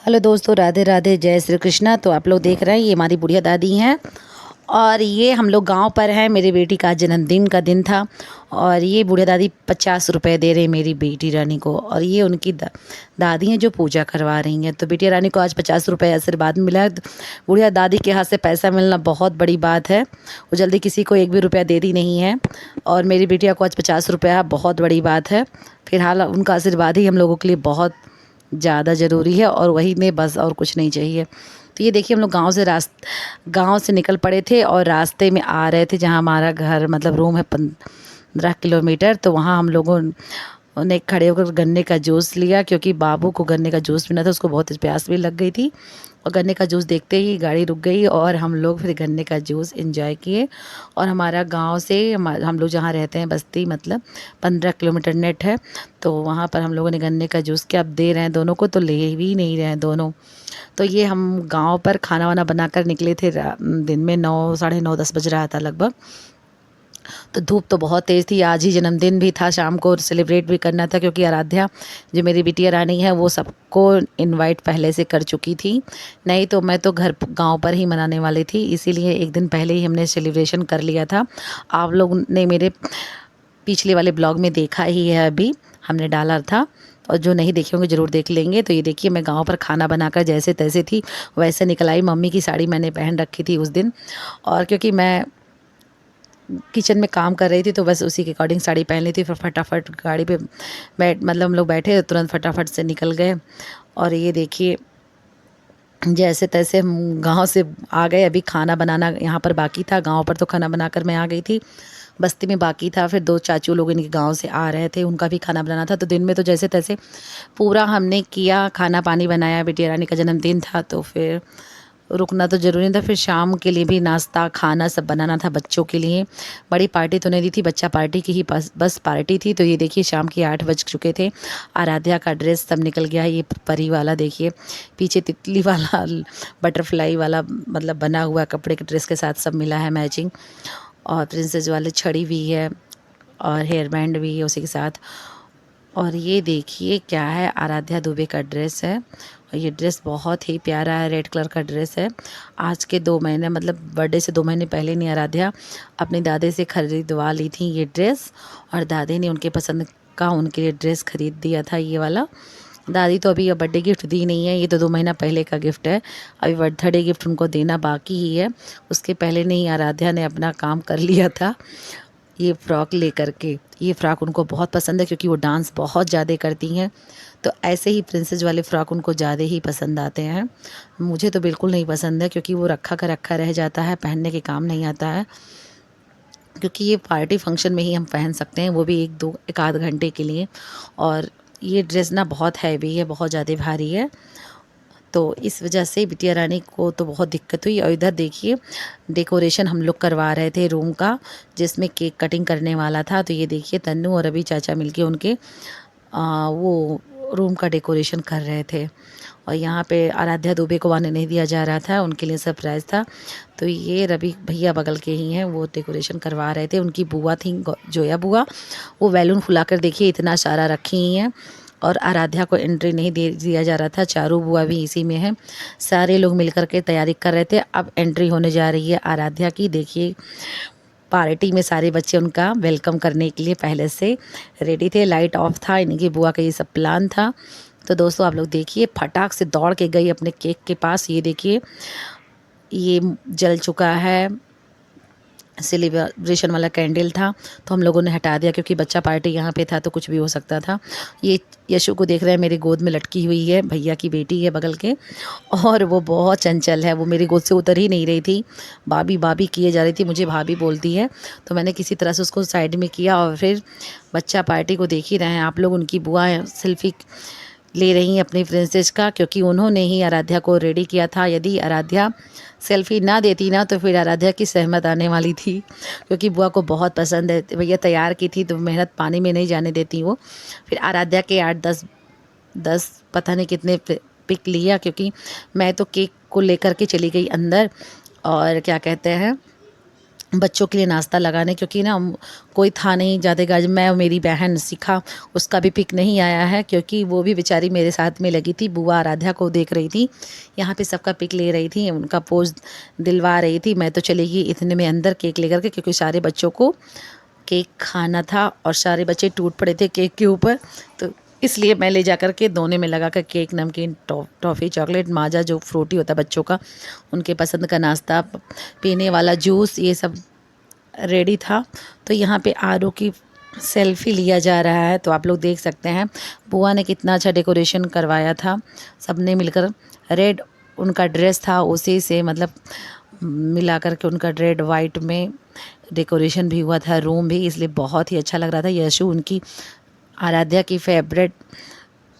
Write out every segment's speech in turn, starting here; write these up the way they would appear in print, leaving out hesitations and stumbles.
Hello दोस्तों, राधे राधे, जय श्री कृष्णा। तो आप लोग देख रहे हैं ये हमारी बुढ़िया दादी हैं और ये हम लोग गांव पर हैं। मेरी बेटी का जन्मदिन का दिन था और ये बुढ़िया दादी 50 रुपए दे रही मेरी बेटी रानी को। और ये उनकी दादी हैं जो पूजा करवा रही हैं। तो बेटी रानी को आज 50 रुपए आशीर्वाद मिला। बुढ़िया दादी के हाथ से पैसा मिलना बहुत बड़ी बात है। वो जल्दी किसी को एक भी रुपया देती नहीं है और मेरी बेटिया को आज 50 रुपया बहुत बड़ी बात है। फिलहाल उनका आशीर्वाद ही हम लोगों के लिए बहुत ज़्यादा ज़रूरी है और वही में बस, और कुछ नहीं चाहिए। तो ये देखिए हम लोग गांव से निकल पड़े थे और रास्ते में आ रहे थे जहां हमारा घर मतलब रूम है 15 किलोमीटर। तो वहाँ हम लोगों ने खड़े होकर गन्ने का जूस लिया क्योंकि बाबू को गन्ने का जूस पीना था। उसको बहुत प्यास भी लग गई थी और गन्ने का जूस देखते ही गाड़ी रुक गई और हम लोग फिर गन्ने का जूस एंजॉय किए। और हमारा गांव से हम लोग जहाँ रहते हैं बस्ती मतलब 15 किलोमीटर नेट है। तो वहाँ पर हम लोगों ने गन्ने का जूस क्या अब दे रहे हैं दोनों को, तो ले भी नहीं रहे हैं दोनों। तो ये हम गांव पर खाना वाना बनाकर निकले थे। दिन में 9, साढ़े 9, 10 बज रहा था लगभग। तो धूप तो बहुत तेज़ थी। आज ही जन्मदिन भी था, शाम को सेलिब्रेट भी करना था क्योंकि आराध्या जो मेरी बिटिया रानी है वो सबको इनवाइट पहले से कर चुकी थी। नहीं तो मैं तो घर गांव पर ही मनाने वाली थी, इसीलिए एक दिन पहले ही हमने सेलिब्रेशन कर लिया था। आप लोग ने मेरे पिछले वाले ब्लॉग में देखा ही है, अभी हमने डाला था और जो नहीं देखे होंगे ज़रूर देख लेंगे। तो ये देखिए मैं गांव पर खाना बनाकर जैसे तैसे थी वैसे निकल आई। मम्मी की साड़ी मैंने पहन रखी थी उस दिन और क्योंकि मैं किचन में काम कर रही थी तो बस उसी के अकॉर्डिंग साड़ी पहन ली थी। फिर फटाफट गाड़ी पे मतलब हम लोग बैठे, तुरंत फटाफट से निकल गए। और ये देखिए जैसे तैसे हम गांव से आ गए। अभी खाना बनाना यहाँ पर बाकी था, गांव पर तो खाना बनाकर मैं आ गई थी, बस्ती में बाकी था। फिर 2 चाचू लोग इनके गांव से आ रहे थे, उनका भी खाना बनाना था। तो दिन में तो जैसे तैसे पूरा हमने किया, खाना पानी बनाया। बिटिया रानी का जन्मदिन था तो फिर रुकना तो ज़रूरी था। फिर शाम के लिए भी नाश्ता खाना सब बनाना था बच्चों के लिए। बड़ी पार्टी तो नहीं दी थी, बच्चा पार्टी की ही बस पार्टी थी। तो ये देखिए शाम के 8 बज चुके थे। आराध्या का ड्रेस सब निकल गया। ये परी वाला देखिए, पीछे तितली वाला बटरफ्लाई वाला मतलब बना हुआ कपड़े के ड्रेस के साथ सब मिला है मैचिंग। और प्रिंसेस वाले छड़ी भी है और हेयर बैंड भी है उसी के साथ। और ये देखिए क्या है, आराध्या दुबे का ड्रेस है और ये ड्रेस बहुत ही प्यारा है, रेड कलर का ड्रेस है। आज के 2 महीने मतलब बर्थडे से 2 महीने पहले नहीं आराध्या अपने दादी से खरीदवा ली थी ये ड्रेस और दादी ने उनके पसंद का उनके लिए ड्रेस खरीद दिया था ये वाला। दादी तो अभी बर्थडे गिफ्ट दी नहीं है, ये तो 2 महीना पहले का गिफ्ट है। अभी बर्थडे गिफ्ट उनको देना बाकी ही है। उसके पहले नहीं आराध्या ने अपना काम कर लिया था ये फ़्रॉक लेकर के। ये फ़्रॉक उनको बहुत पसंद है क्योंकि वो डांस बहुत ज़्यादा करती हैं। तो ऐसे ही प्रिंसेस वाले फ़्रॉक उनको ज़्यादा ही पसंद आते हैं। मुझे तो बिल्कुल नहीं पसंद है क्योंकि वो रखा का रखा रह जाता है, पहनने के काम नहीं आता है। क्योंकि ये पार्टी फंक्शन में ही हम पहन सकते हैं, वो भी 1 आध घंटे के लिए। और ये ड्रेस ना बहुत हैवी है, बहुत ज़्यादा भारी है। तो इस वजह से बिटिया रानी को तो बहुत दिक्कत हुई। और इधर देखिए डेकोरेशन हम लोग करवा रहे थे रूम का, जिसमें केक कटिंग करने वाला था। तो ये देखिए तन्नू और अभी चाचा मिलके उनके वो रूम का डेकोरेशन कर रहे थे। और यहाँ पे आराध्या दुबे को आने नहीं दिया जा रहा था, उनके लिए सरप्राइज़ था। तो ये रवि भैया बगल के ही हैं, वो डेकोरेशन करवा रहे थे। उनकी बुआ थी जोया बुआ, वो बैलून फुलाकर देखिए इतना सारा रखी ही हैं। और आराध्या को एंट्री नहीं दे दिया जा रहा था, चारू बुआ भी इसी में है। सारे लोग मिलकर के तैयारी कर रहे थे। अब एंट्री होने जा रही है आराध्या की। देखिए पार्टी में सारे बच्चे उनका वेलकम करने के लिए पहले से रेडी थे। लाइट ऑफ था, इनकी बुआ का ये सब प्लान था। तो दोस्तों आप लोग देखिए फटाक से दौड़ के गई अपने केक के पास। ये देखिए ये जल चुका है, सेलिब्रेशन वाला कैंडल था तो हम लोगों ने हटा दिया क्योंकि बच्चा पार्टी यहाँ पे था तो कुछ भी हो सकता था। ये यशु को देख रहे हैं, मेरी गोद में लटकी हुई है, भैया की बेटी है बगल के और वो बहुत चंचल है। वो मेरी गोद से उतर ही नहीं रही थी, भाभी भाभी किए जा रही थी, मुझे भाभी बोलती है। तो मैंने किसी तरह से उसको साइड में किया और फिर बच्चा पार्टी को देख ही रहे हैं आप लोग। उनकी बुआ सेल्फी ले रही हैं अपनी प्रिंसेस का क्योंकि उन्होंने ही आराध्या को रेडी किया था। यदि आराध्या सेल्फी ना देती ना तो फिर आराध्या की सहमत आने वाली थी क्योंकि बुआ को बहुत पसंद है। भैया तैयार की थी तो मेहनत पानी में नहीं जाने देती वो। फिर आराध्या के 8-10 पता नहीं कितने पिक लिया क्योंकि मैं तो केक को लेकर के चली गई अंदर और क्या कहते हैं बच्चों के लिए नाश्ता लगाने, क्योंकि ना कोई था नहीं ज़्यादा। आज मैं और मेरी बहन शिखा, उसका भी पिक नहीं आया है क्योंकि वो भी बेचारी मेरे साथ में लगी थी, बुआ आराध्या को देख रही थी, यहाँ पे सबका पिक ले रही थी, उनका पोज दिलवा रही थी। मैं तो चली गई इतने में अंदर केक लेकर के, क्योंकि सारे बच्चों को केक खाना था और सारे बच्चे टूट पड़े थे केक के ऊपर, तो इसलिए मैं ले जा कर के दोनों में लगा कर केक, नमकीन, टॉफ़ी, चॉकलेट, माजा जो फ्रूटी होता है बच्चों का, उनके पसंद का नाश्ता, पीने वाला जूस, ये सब रेडी था। तो यहाँ पे आरओ की सेल्फ़ी लिया जा रहा है, तो आप लोग देख सकते हैं बुआ ने कितना अच्छा डेकोरेशन करवाया था। सबने मिलकर, रेड उनका ड्रेस था उसी से, मतलब मिला कर के उनका रेड वाइट में डेकोरेशन भी हुआ था, रूम भी, इसलिए बहुत ही अच्छा लग रहा था। यशु उनकी आराध्या की फेवरेट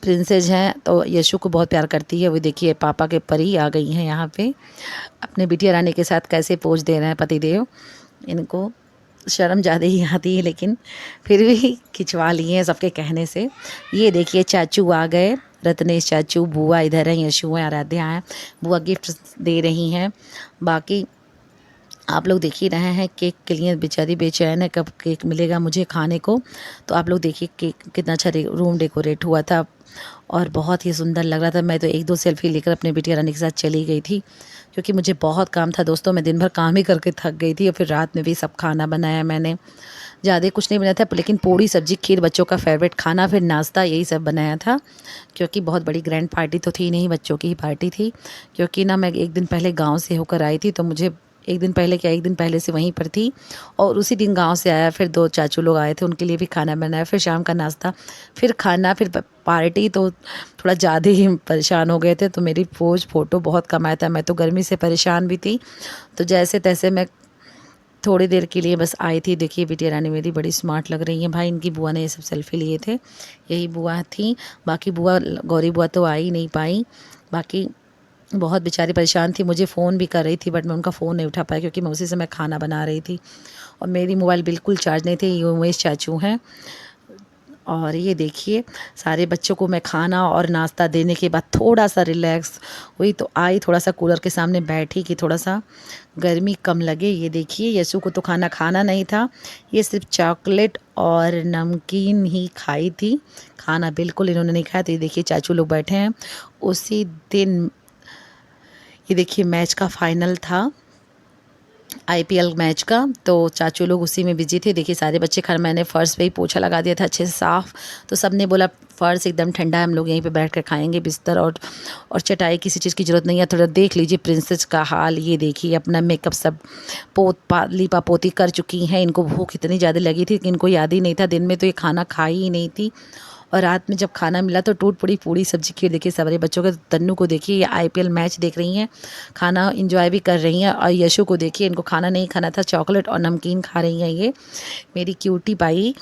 प्रिंसेस हैं, तो यशु को बहुत प्यार करती है। वो देखिए पापा के परी आ गई हैं यहाँ पे, अपने बिटिया रानी के साथ कैसे पोज दे रहे हैं पतिदेव। इनको शर्म ज़्यादा ही आती है, लेकिन फिर भी खिंचवा लिए हैं सबके कहने से। ये देखिए चाचू आ गए, रत्नेश चाचू, बुआ इधर हैं, यशु हैं, आराध्या हैं, बुआ गिफ्ट दे रही हैं। बाकी आप लोग देख ही रहे हैं केक के लिए बेचारी बेचैन है, कब केक मिलेगा मुझे खाने को। तो आप लोग देखिए केक कितना अच्छा रूम डेकोरेट हुआ था और बहुत ही सुंदर लग रहा था। मैं तो एक दो सेल्फी लेकर अपने बिटिया रानी के साथ चली गई थी, क्योंकि मुझे बहुत काम था दोस्तों। मैं दिन भर काम ही करके थक गई थी और फिर रात में भी सब खाना बनाया मैंने। ज़्यादा कुछ नहीं बनाया था, लेकिन पूड़ी सब्जी खीर बच्चों का फेवरेट खाना, फिर नाश्ता, यही सब बनाया था। क्योंकि बहुत बड़ी ग्रैंड पार्टी तो थी नहीं, बच्चों की ही पार्टी थी। क्योंकि ना मैं एक दिन पहले गाँव से होकर आई थी, तो मुझे एक दिन पहले क्या, एक दिन पहले से वहीं पर थी और उसी दिन गांव से आया। फिर दो चाचू लोग आए थे, उनके लिए भी खाना बनाया, फिर शाम का नाश्ता, फिर खाना, फिर पार्टी। तो थोड़ा ज़्यादा ही परेशान हो गए थे, तो मेरी पोज फ़ोटो बहुत कम आया था। मैं तो गर्मी से परेशान भी थी, तो जैसे तैसे मैं थोड़ी देर के लिए बस आई थी। देखिए बिटिया रानी मेरी बड़ी स्मार्ट लग रही है। भाई इनकी बुआ ने ये सब सेल्फी लिए थे, यही बुआ थी। बाकी बुआ, गौरी बुआ तो आ ही नहीं पाई। बाकी बहुत बेचारी परेशान थी, मुझे फ़ोन भी कर रही थी, बट मैं उनका फ़ोन नहीं उठा पाया क्योंकि मैं उसी समय खाना बना रही थी और मेरी मोबाइल बिल्कुल चार्ज नहीं थी। ये उमेश चाचू हैं। और ये देखिए सारे बच्चों को मैं खाना और नाश्ता देने के बाद थोड़ा सा रिलैक्स हुई, तो आई थोड़ा सा कूलर के सामने बैठी कि थोड़ा सा गर्मी कम लगे। ये देखिए यशु को तो खाना खाना नहीं था, ये सिर्फ चॉकलेट और नमकीन ही खाई थी, खाना बिल्कुल इन्होंने नहीं खाया। तो ये देखिए चाचू लोग बैठे हैं। उसी दिन ये देखिए मैच का फाइनल था, आईपीएल मैच का, तो चाचू लोग उसी में बिजी थे। देखिए सारे बच्चे खा, मैंने फ़र्श पे ही पोछा लगा दिया था अच्छे से साफ़, तो सब ने बोला फ़र्श एकदम ठंडा है, हम लोग यहीं पे बैठ कर खाएंगे, बिस्तर और चटाई, किसी चीज़ की ज़रूरत नहीं है। थोड़ा देख लीजिए प्रिंसेस का हाल, ये देखिए अपना मेकअप सब लीपा पोती कर चुकी हैं। इनको भूख इतनी ज़्यादा लगी थी कि इनको याद ही नहीं था, दिन में तो ये खाना खाई ही नहीं थी, और रात में जब खाना मिला तो टूट पड़ी पूड़ी सब्जी खीर। देखिए सारे बच्चों के, तन्नू को देखिए ये आईपीएल मैच देख रही हैं, खाना एंजॉय भी कर रही हैं, और यशु को देखिए इनको खाना नहीं खाना था, चॉकलेट और नमकीन खा रही हैं। ये मेरी क्यूटी पाई,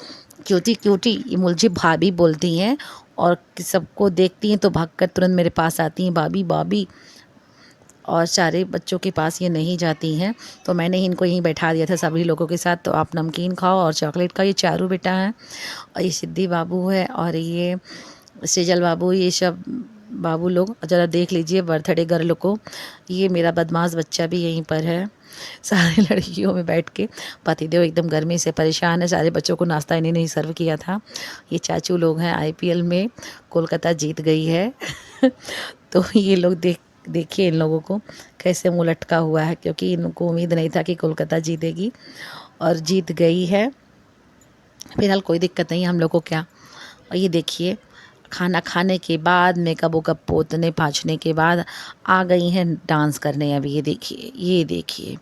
क्यूटी क्यूटी, ये मुझे भाभी बोलती हैं और सबको देखती हैं तो भागकर तुरंत मेरे पास आती हैं, भाभी भाभी। और सारे बच्चों के पास ये नहीं जाती हैं, तो मैंने ही इनको यहीं बैठा दिया था सभी लोगों के साथ। तो आप नमकीन खाओ और चॉकलेट खाओ। ये चारू बेटा है और ये सिद्धि बाबू है और ये सेजल बाबू, ये सब बाबू लोग। ज़रा देख लीजिए बर्थडे गर्ल को, ये मेरा बदमाश बच्चा भी यहीं पर है। सारी लड़कियों में बैठ के, पतिदेव एकदम गर्मी से परेशान है, सारे बच्चों को नाश्ता इन्हें नहीं सर्व किया था। ये चाचू लोग हैं, आईपीएल में कोलकाता जीत गई है तो ये लोग देखिए इन लोगों को कैसे मुँह लटका हुआ है, क्योंकि इनको उम्मीद नहीं था कि कोलकाता जीतेगी और जीत गई है। फिलहाल कोई दिक्कत नहीं है हम लोग को क्या। और ये देखिए खाना खाने के बाद, मेकअप वेकअप पोतने पाछने के बाद आ गई हैं डांस करने। अभी ये देखिए, ये देखिए,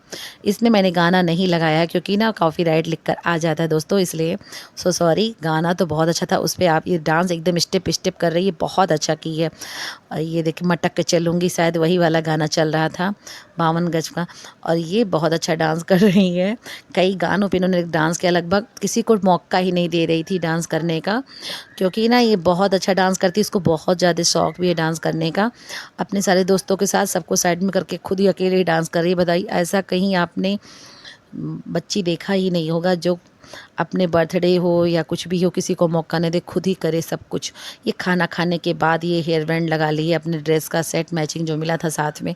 इसमें मैंने गाना नहीं लगाया है क्योंकि ना कॉपीराइट लिख कर आ जाता है दोस्तों, इसलिए सो सॉरी। गाना तो बहुत अच्छा था, उस पर आप ये डांस एकदम स्टेप स्टेप कर रही है, बहुत अच्छा की है। और ये देखिए मटक के चलूँगी, शायद वही वाला गाना चल रहा था 52 गज का, और ये बहुत अच्छा डांस कर रही है। कई गानों पे इन्होंने डांस किया, लगभग किसी को मौका ही नहीं दे रही थी डांस करने का, क्योंकि ना ये बहुत अच्छा डांस करती है, इसको बहुत ज़्यादा शौक भी है डांस करने का। अपने सारे दोस्तों के साथ सबको साइड में करके खुद ही अकेले ही डांस कर रही है। बताइए ऐसा कहीं आपने बच्ची देखा ही नहीं होगा जो अपने बर्थडे हो या कुछ भी हो, किसी को मौका नहीं दे, खुद ही करे सब कुछ। ये खाना खाने के बाद ये हेयर बैंड लगा लिए, अपने ड्रेस का सेट मैचिंग जो मिला था साथ में,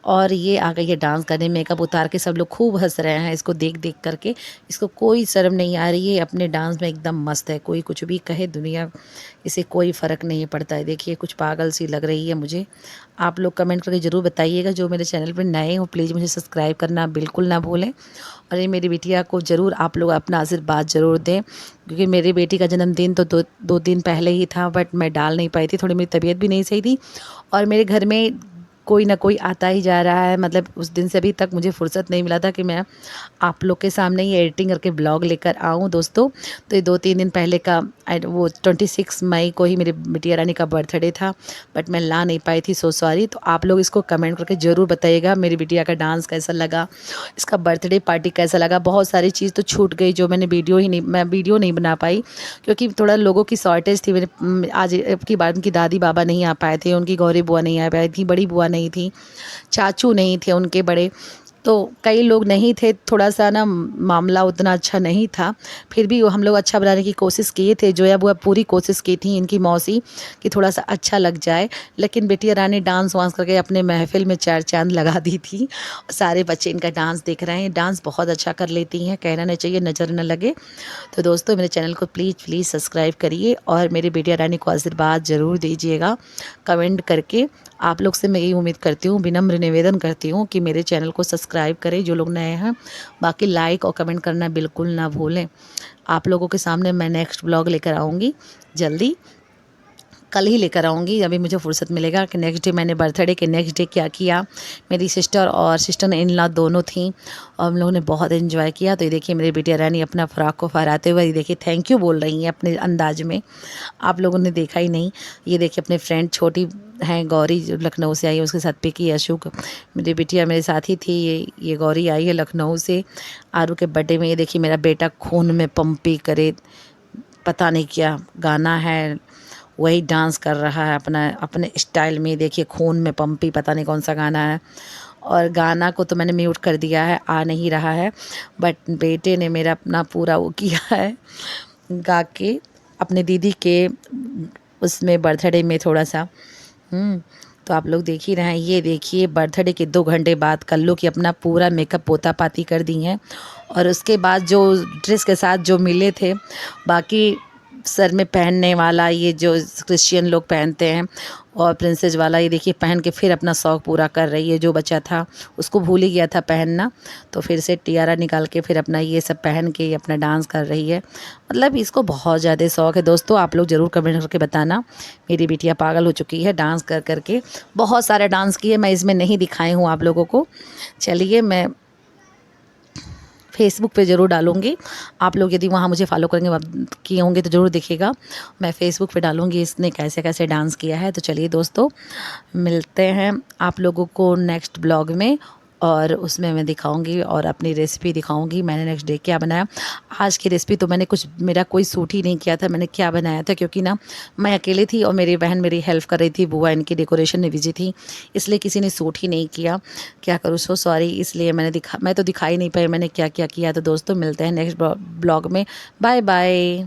और ये आ गई है डांस करने, मेकअप उतार के। सब लोग खूब हंस रहे हैं इसको देख देख करके। इसको कोई शर्म नहीं आ रही है, अपने डांस में एकदम मस्त है। कोई कुछ भी कहे, दुनिया इसे कोई फ़र्क नहीं पड़ता है। देखिए कुछ पागल सी लग रही है मुझे। आप लोग कमेंट करके ज़रूर बताइएगा। जो मेरे चैनल पर नए हो प्लीज़ मुझे सब्सक्राइब करना बिल्कुल ना भूलें। और ये मेरी बिटिया को ज़रूर आप लोग अपना आशीर्वाद ज़रूर दें, क्योंकि मेरी बेटी का जन्मदिन तो दो दिन पहले ही था, बट मैं डाल नहीं पाई थी। थोड़ी मेरी तबीयत भी नहीं सही थी और मेरे घर में कोई ना कोई आता ही जा रहा है। मतलब उस दिन से अभी तक मुझे फुर्सत नहीं मिला था कि मैं आप लोग के सामने ये एडिटिंग करके ब्लॉग लेकर आऊँ दोस्तों। तो ये 2-3 दिन पहले का वो 26 मई को ही मेरी बिटिया रानी का बर्थडे था, बट मैं ला नहीं पाई थी, सो सॉरी। तो आप लोग इसको कमेंट करके ज़रूर बताइएगा मेरी बिटिया का डांस कैसा लगा, इसका बर्थडे पार्टी कैसा लगा। बहुत सारी चीज़ तो छूट गई जो मैं वीडियो नहीं बना पाई, क्योंकि थोड़ा लोगों की शॉर्टेज थी। आज की बार उनकी दादी बाबा नहीं आ पाए थे, उनकी गौरी बुआ नहीं आ पाई थी, बड़ी बुआ नहीं थी, चाचू नहीं थे उनके बड़े, तो कई लोग नहीं थे। थोड़ा सा ना मामला उतना अच्छा नहीं था, फिर भी हम लोग अच्छा बनाने की कोशिश किए थे। जोया बुआ पूरी कोशिश की थी, इनकी मौसी, कि थोड़ा सा अच्छा लग जाए। लेकिन बिटिया रानी डांस वांस करके अपने महफिल में 4 चांद लगा दी थी। सारे बच्चे इनका डांस देख रहे हैं, डांस बहुत अच्छा कर लेती हैं, कहना नहीं चाहिए, नज़र न लगे। तो दोस्तों मेरे चैनल को प्लीज़ सब्सक्राइब करिए और मेरी बिटिया रानी को आशीर्वाद ज़रूर दीजिएगा कमेंट करके। आप लोग से मैं यही उम्मीद करती हूँ, विनम्र निवेदन करती हूँ कि मेरे चैनल को सब्सक्राइब करें जो लोग नए हैं। बाकी लाइक और कमेंट करना बिल्कुल ना भूलें। आप लोगों के सामने मैं नेक्स्ट ब्लॉग लेकर आऊँगी जल्दी, कल ही लेकर आऊँगी, अभी मुझे फुर्सत मिलेगा कि नेक्स्ट डे मैंने बर्थडे के नेक्स्ट डे क्या किया। मेरी सिस्टर और सिस्टर इन लॉ दोनों थीं और हम लोगों ने बहुत एंजॉय किया। तो ये देखिए मेरी बिटिया रानी अपना फ्रॉक को फहराते हुए, ये देखिए थैंक यू बोल रही हैं अपने अंदाज में, आप लोगों ने देखा ही नहीं। ये देखिए अपने फ्रेंड छोटी हैं गौरी, जो लखनऊ से आई है, उसके साथ पिकी अशोक, मेरी बिटिया मेरे साथ ही थी। ये गौरी आई है लखनऊ से आरू के बर्थडे में। ये देखिए मेरा बेटा खून में पंपी करे, पता नहीं क्या गाना है, वही डांस कर रहा है अपना अपने स्टाइल में। देखिए खून में पंपी, पता नहीं कौन सा गाना है। और गाना को तो मैंने म्यूट कर दिया है, आ नहीं रहा है, बट बेटे ने मेरा अपना पूरा वो किया है गा के अपने दीदी के उसमें बर्थडे में थोड़ा सा। तो आप लोग देख ही रहे हैं। ये देखिए बर्थडे के 2 घंटे बाद कल्लू की अपना पूरा मेकअप पोता पाती कर दी हैं, और उसके बाद जो ड्रेस के साथ जो मिले थे, बाकी सर में पहनने वाला ये जो क्रिश्चियन लोग पहनते हैं और प्रिंसेस वाला, ये देखिए पहन के फिर अपना शौक़ पूरा कर रही है। जो बच्चा था उसको भूल ही गया था पहनना, तो फिर से टियारा निकाल के फिर अपना ये सब पहन के ये अपना डांस कर रही है। मतलब इसको बहुत ज़्यादा शौक़ है दोस्तों। आप लोग ज़रूर कमेंट करके बताना। मेरी बिटिया पागल हो चुकी है डांस कर कर के, बहुत सारे डांस किए, मैं इसमें नहीं दिखाई हूँ आप लोगों को। चलिए मैं फेसबुक पे ज़रूर डालूँगी, आप लोग यदि वहाँ मुझे फॉलो करेंगे किए होंगे तो ज़रूर दिखेगा। मैं फेसबुक पे डालूँगी इसने कैसे कैसे डांस किया है। तो चलिए दोस्तों मिलते हैं आप लोगों को नेक्स्ट ब्लॉग में, और उसमें मैं दिखाऊंगी और अपनी रेसिपी दिखाऊंगी मैंने नेक्स्ट डे क्या बनाया। आज की रेसिपी तो मैंने कुछ, मेरा कोई सूट ही नहीं किया था मैंने क्या बनाया था, क्योंकि ना मैं अकेली थी और मेरी बहन मेरी हेल्प कर रही थी, बुआ इनकी डेकोरेशन में बिजी थी, इसलिए किसी ने सूट ही नहीं किया। क्या करूँ, सो सॉरी। इसलिए मैं तो दिखा ही नहीं पाई मैंने क्या क्या किया। तो दोस्तों मिलते हैं नेक्स्ट ब्लॉग में। Bye bye.